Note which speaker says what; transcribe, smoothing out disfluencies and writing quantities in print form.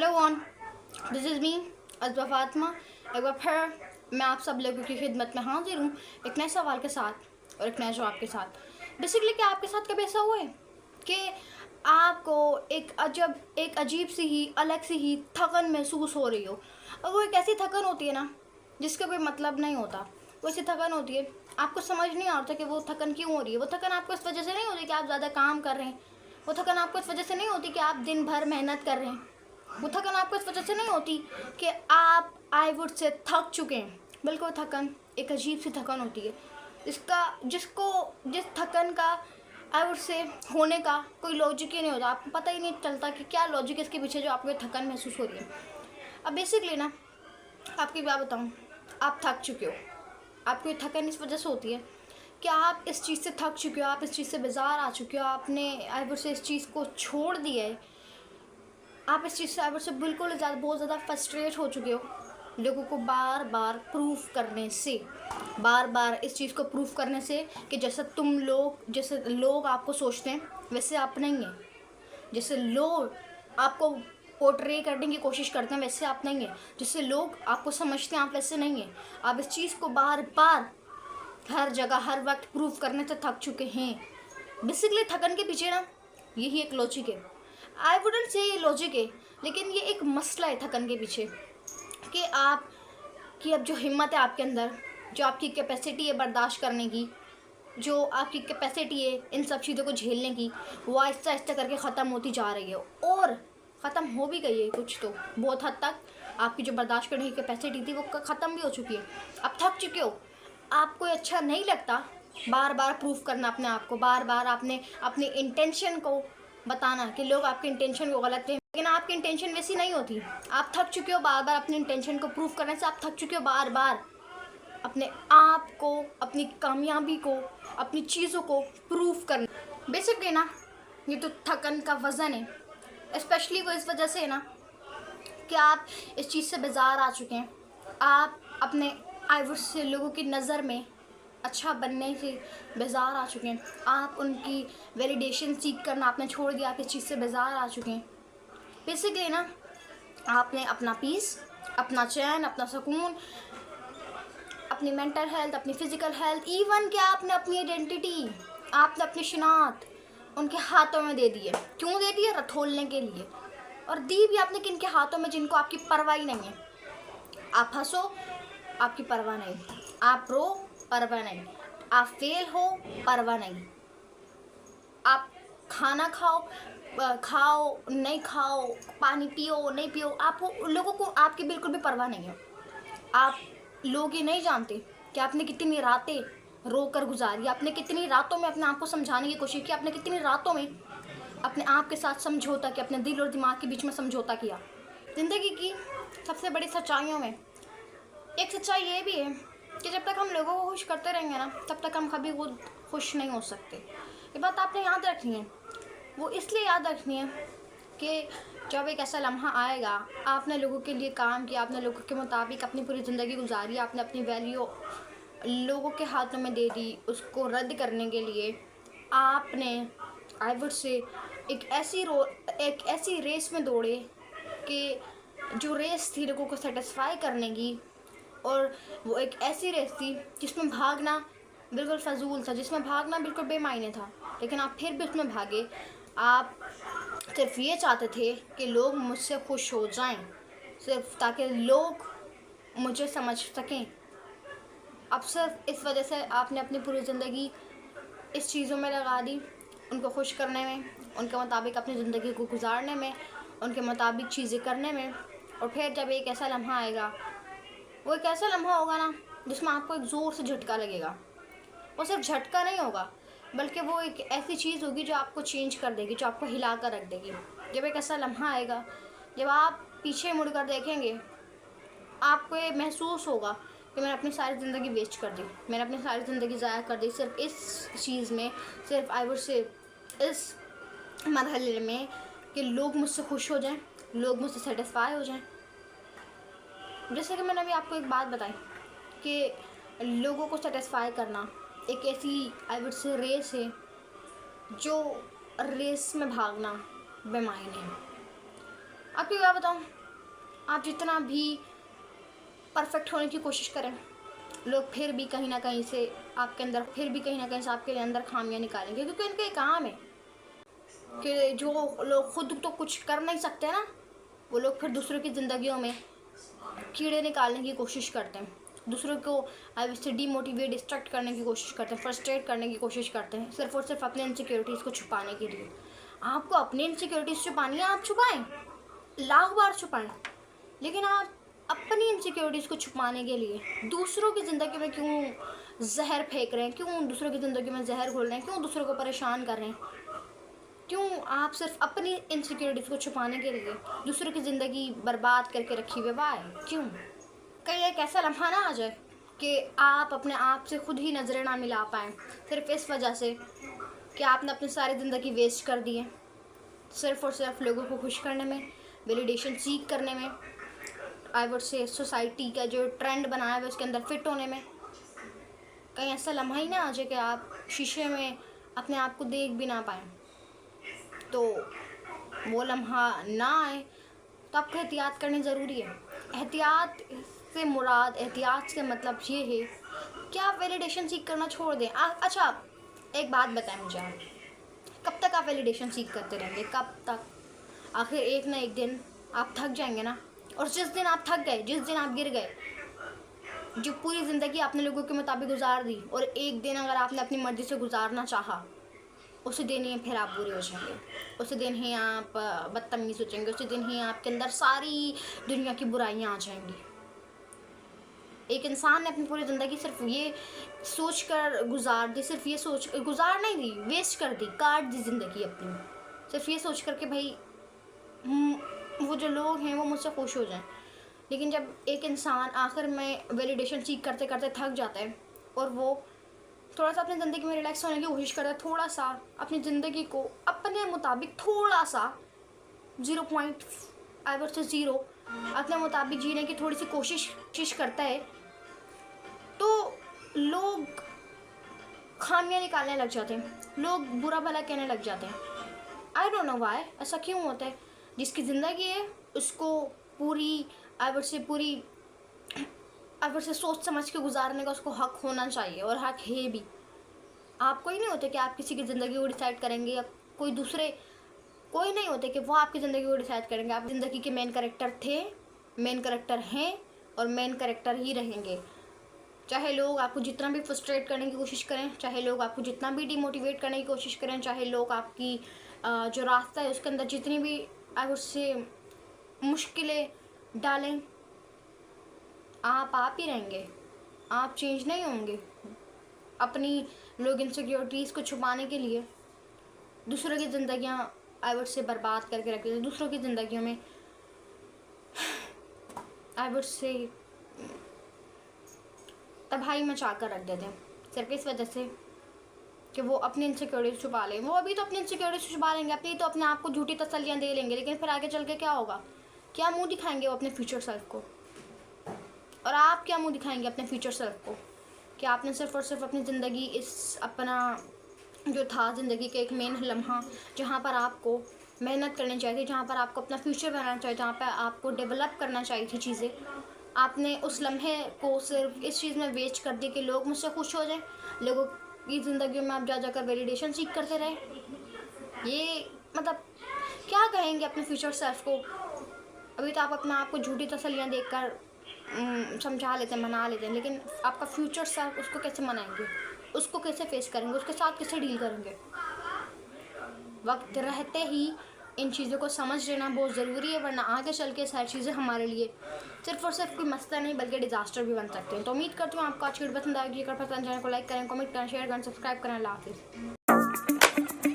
Speaker 1: Hello one, this is me Azba Fatima. एक बार फिर मैं आप सब लोगों की खिदमत में हाजिर हूँ एक नए सवाल के साथ और एक नए जवाब के साथ। बेसिकली क्या आपके साथ कभी ऐसा हुआ है कि आपको एक अजीब सी ही अलग सी ही थकन महसूस हो रही हो, और वो एक ऐसी थकन होती है ना जिसका कोई मतलब नहीं होता। वो ऐसी थकन होती है, आपको समझ नहीं आता कि वो थकन क्यों हो रही है। वो थकन आपको इस वजह से नहीं होती कि आप ज़्यादा काम कर रहे हैं, वो थकन आपको इस वजह से नहीं होती कि आप दिन भर मेहनत कर रहे हैं, वो थकन आपको इस वजह से नहीं होती कि आप आईवुड से थक चुके हैं, बल्कि वो थकन एक अजीब सी थकन होती है जिस थकन का आईवुड से होने का कोई लॉजिक ही नहीं होता। आपको पता ही नहीं चलता कि क्या लॉजिक है इसके पीछे जो आपको ये थकन महसूस हो रही है। अब बेसिकली ना आपकी बात बताऊँ, आप थक चुके हो। आपको ये थकन इस वजह से होती है कि आप इस चीज़ से थक चुके हो, आप इस चीज़ से बेजार आ चुके हो, आपने आईवुड से इस चीज़ को छोड़ दिया है। आप इस चीज़ से आईवुड से बिल्कुल बहुत ज़्यादा फ्रस्ट्रेट हो चुके हो लोगों को बार बार प्रूफ करने से, बार बार इस चीज़ को प्रूफ करने से कि जैसे लोग आपको सोचते हैं वैसे आप नहीं हैं, जैसे लोग आपको पोर्ट्रे करने की कोशिश करते हैं वैसे आप नहीं हैं, जिससे लोग आपको समझते हैं आप वैसे नहीं हैं। आप इस चीज़ को बार बार हर जगह हर वक्त प्रूफ करने से थक चुके हैं। बेसिकली थकन के पीछे ना यही एक लॉजिक है। आई वुडेंट से ये लॉजिक है, लेकिन ये एक मसला है थकन के पीछे कि आपकी अब जो हिम्मत है आपके अंदर, जो आपकी कैपेसिटी है बर्दाश्त करने की, जो आपकी कैपेसिटी है इन सब चीज़ों को झेलने की, वो आहिस्ता आहिस्ता करके ख़त्म होती जा रही है और ख़त्म हो भी गई है। कुछ तो बहुत हद तक आपकी जो बर्दाश्त करने की कैपेसिटी थी वो ख़त्म भी हो चुकी है। आप थक चुके हो, आपको अच्छा नहीं लगता बार बार प्रूफ करना अपने आप को, बार बार आपने अपने इंटेंशन को बताना कि लोग आपके इंटेंशन को गलत है, लेकिन आपकी इंटेंशन वैसी नहीं होती। आप थक चुके हो बार बार अपने इंटेंशन को प्रूफ करने से, आप थक चुके हो बार बार अपने आप को, अपनी कामयाबी को, अपनी चीज़ों को प्रूफ करना। बेसिकली ना ये तो थकन का वज़न है। स्पेशली वो इस वजह से है ना कि आप इस चीज़ से बेजार आ चुके हैं। आप अपने आईवुड से लोगों की नज़र में अच्छा बनने से बेजार आ चुके हैं। आप उनकी वैलिडेशन सीख करना आपने छोड़ दिया, आप इस चीज़ से बेजार आ चुके हैं। बेसिकली ना आपने अपना पीस, अपना चैन, अपना सुकून, अपनी मेंटल हेल्थ, अपनी फ़िज़िकल हेल्थ, इवन कि आपने अपनी आइडेंटिटी, आपने अपनी शिनाख्त उनके हाथों में दे दी है। क्यों दे दी है? रथोलने के लिए। और दी भी आपने किन के हाथों में जिनको आपकी परवाह ही नहीं है। आप हंसो, आपकी परवाह नहीं, आप रो, परवाह नहीं, आप फेल हो, परवाह नहीं, आप खाना खाओ नहीं खाओ, पानी पियो नहीं पियो, आपको लोगों को आपकी बिल्कुल भी परवाह नहीं है। आप लोग ये नहीं जानते कि आपने कितनी रातें रो कर गुजारी, आपने कितनी रातों में अपने आप को समझाने की कोशिश की, आपने कितनी रातों में अपने आप के साथ समझौता किया, अपने दिल और दिमाग के बीच में समझौता किया। ज़िंदगी की सबसे बड़ी सच्चाइयों में एक सच्चाई ये भी है कि जब तक हम लोगों को खुश करते रहेंगे ना, तब तक हम कभी खुद खुश नहीं हो सकते। ये बात आपने याद रखनी है। वो इसलिए याद रखनी है कि जब एक ऐसा लम्हा आएगा, आपने लोगों के लिए काम किया, आपने लोगों के मुताबिक अपनी पूरी ज़िंदगी गुजारी, आपने अपनी वैल्यू लोगों के हाथों में दे दी, उसको रद्द करने के लिए आपने आईवुड से एक ऐसी रेस में दौड़े कि जो रेस थी लोगों को सेटिस्फाई करने की, और वो एक ऐसी रेस थी जिसमें भागना बिल्कुल फजूल था, जिसमें भागना बिल्कुल बेमायने था, लेकिन आप फिर भी उसमें भागे। आप सिर्फ ये चाहते थे कि लोग मुझसे खुश हो जाएं, सिर्फ ताकि लोग मुझे समझ सकें। अब सिर्फ इस वजह से आपने अपनी पूरी ज़िंदगी इस चीज़ों में लगा दी, उनको खुश करने में, उनके मुताबिक अपनी ज़िंदगी को गुजारने में, उनके मुताबिक चीज़ें करने में। और फिर जब एक ऐसा लम्हा आएगा, वो एक ऐसा लम्हा होगा ना जिसमें आपको एक ज़ोर से झटका लगेगा। वो सिर्फ झटका नहीं होगा, बल्कि वो एक ऐसी चीज़ होगी जो आपको चेंज कर देगी, जो आपको हिला कर रख देगी। जब एक ऐसा लम्हा आएगा, जब आप पीछे मुड़ कर देखेंगे, आपको ये महसूस होगा कि मैंने अपनी सारी ज़िंदगी वेस्ट कर दी, मैंने अपनी सारी ज़िंदगी ज़ाया कर दी सिर्फ इस चीज़ में, सिर्फ आई वुड से इस मरहले में कि लोग मुझसे खुश हो जाएं, लोग मुझसे सेटिस्फाई हो जाएं। जैसे कि मैंने अभी आपको एक बात बताई कि लोगों को सेटिस्फाई करना एक ऐसी आई वुड से रेस है, जो रेस में भागना बेमायने है। आपको क्या बताऊँ, आप जितना भी परफेक्ट होने की कोशिश करें, लोग फिर भी कहीं ना कहीं से आपके अंदर खामियां निकालेंगे, क्योंकि उनका ये काम है कि जो लोग खुद तो कुछ कर नहीं सकते ना, वो लोग फिर दूसरों की ज़िंदगियों में कीड़े निकालने की कोशिश करते हैं, दूसरों को इससे डीमोटिवेट डिस्ट्रैक्ट करने की कोशिश करते हैं, फ्रस्ट्रेट करने की कोशिश करते हैं, सिर्फ और सिर्फ अपने इनसिक्योरिटीज़ को छुपाने के लिए। आपको अपनी इनसिक्योरिटीज़ छुपानी है, आप छुपाएं, लाख बार छुपाएं, लेकिन आप अपनी इनसिक्योरिटीज़ को छुपाने के लिए दूसरों की ज़िंदगी में क्यों जहर फेंक रहे हैं, क्यों दूसरों की ज़िंदगी में जहर घोल रहे हैं, क्यों दूसरों को परेशान कर रहे हैं, क्यों आप सिर्फ अपनी इनसिक्योरिटीज़ को छुपाने के लिए दूसरों की ज़िंदगी बर्बाद करके रखी हुई वाह क्यों? कहीं एक ऐसा लम्हा ना आ जाए कि आप अपने आप से खुद ही नज़रें ना मिला पाएँ, सिर्फ इस वजह से कि आपने अपनी सारी ज़िंदगी वेस्ट कर दी है सिर्फ और सिर्फ लोगों को खुश करने में, वैलिडेशन सीख करने में, आई वुड से सोसाइटी का जो ट्रेंड बनाया हुआ है उसके अंदर फिट होने में। कहीं ऐसा लम्हा ही ना आ जाए कि आप शीशे में अपने आप को देख भी ना पाएँ। तो वो लम्हा ना आए तो आपको एहतियात करनी ज़रूरी है। एहतियात से मुराद, एहतियात से मतलब ये है कि आप वैलिडेशन सीख करना छोड़ दें। अच्छा एक बात बताएं मुझे, आप कब तक आप वैलिडेशन सीख करते रहेंगे, कब तक? आखिर एक ना एक दिन आप थक जाएंगे ना, और जिस दिन आप थक गए, जिस दिन आप गिर गए, जो पूरी ज़िंदगी आपने लोगों के मुताबिक गुजार दी और एक दिन अगर आपने अपनी मर्ज़ी से गुजारना चाहा, उसी दिन ही फिर आप बुरे हो जाएंगे, उसी दिन ही आप बदतमीज़ हो जाएंगे, उसी दिन ही आपके अंदर सारी दुनिया की बुराइयां आ जाएंगी। एक इंसान ने अपनी पूरी ज़िंदगी सिर्फ ये सोच कर गुजार दी, सिर्फ ये सोच गुजार नहीं दी, वेस्ट कर दी, काट दी ज़िंदगी अपनी, सिर्फ ये सोच कर के भाई वो जो लोग हैं वो मुझसे खुश हो जाएं। लेकिन जब एक इंसान आखिर में वैलिडेशन सीख करते करते थक जाता है और वो थोड़ा सा अपनी ज़िंदगी में रिलैक्स होने की कोशिश करता है, थोड़ा सा अपनी ज़िंदगी को अपने मुताबिक थोड़ा सा 0.0 अपने मुताबिक जीने की थोड़ी सी कोशिश करता है, तो लोग खामियां निकालने लग जाते हैं, लोग बुरा भला कहने लग जाते हैं। आई डोंट नो व्हाई, ऐसा क्यों होता है? जिसकी ज़िंदगी है उसको पूरी सोच समझ के गुजारने का उसको हक होना चाहिए, और हक है भी। आपको ही नहीं होता कि आप किसी की ज़िंदगी को डिसाइड करेंगे, या कोई नहीं होते कि वो आपकी ज़िंदगी को डिसाइड करेंगे। आप ज़िंदगी के मेन कैरेक्टर थे, मेन कैरेक्टर हैं और मेन कैरेक्टर ही रहेंगे। चाहे लोग आपको जितना भी फ्रस्ट्रेट करने की कोशिश करें, चाहे लोग आपको जितना भी डिमोटिवेट करने की कोशिश करें, चाहे लोग आपकी जो रास्ता है उसके अंदर जितनी भी उससे मुश्किलें डालें, आप ही रहेंगे, आप चेंज नहीं होंगे। अपनी लोग इनसिक्योरिटीज़ को छुपाने के लिए दूसरों की ज़िंदगियाँ से बर्बाद करके रखते हैं, दूसरों की ज़िंदगियों में से तबाही मचा कर रख देते हैं, सिर्फ इस वजह से कि वो अपनी इनसिक्योरिटीज़ छुपा लें। वो अभी तो अपनी इनसिक्योरिटीज़ छुपा लेंगे, तो अपने आप को झूठी तसल्लियाँ दे लेंगे, लेकिन फिर आगे चल के क्या होगा? क्या मुँह दिखाएंगे वो अपने फ्यूचर सेल्फ को? और आप क्या मुँह दिखाएंगे अपने फ्यूचर सेल्फ को कि आपने सिर्फ और सिर्फ अपनी ज़िंदगी अपना जो था ज़िंदगी का एक मेन लम्हा, जहाँ पर आपको मेहनत करनी चाहिए थी, जहाँ पर आपको अपना फ्यूचर बनाना चाहिए, जहाँ पर आपको डेवलप करना चाहिए थी चीज़ें, आपने उस लम्हे को सिर्फ इस चीज़ में वेस्ट कर दिया कि लोग मुझसे खुश हो जाएं, लोगों की ज़िंदगी में आप जाकर वैलिडेशन सीख करते रहे। ये मतलब क्या कहेंगे अपने फ्यूचर सेल्फ को? अभी तो आप अपने आप को झूठी तसल्लियाँ देकर समझा लेते हैं, मना लेते हैं, लेकिन आपका फ्यूचर सेल्फ उसको कैसे मनाएंगे, उसको कैसे फेस करेंगे, उसके साथ कैसे डील करेंगे? वक्त रहते ही इन चीज़ों को समझ लेना बहुत ज़रूरी है, वरना आगे चल के सारी चीज़ें हमारे लिए सिर्फ और सिर्फ कोई मसला नहीं बल्कि डिज़ास्टर भी बन सकते हैं। तो उम्मीद करती हूँ आपको आज की वीडियो पसंद आएगी। अगर पसंद चैनल को लाइक करें, कमेंट करें, शेयर करें, सब्सक्राइब करें। अल्लाह हाफिज़।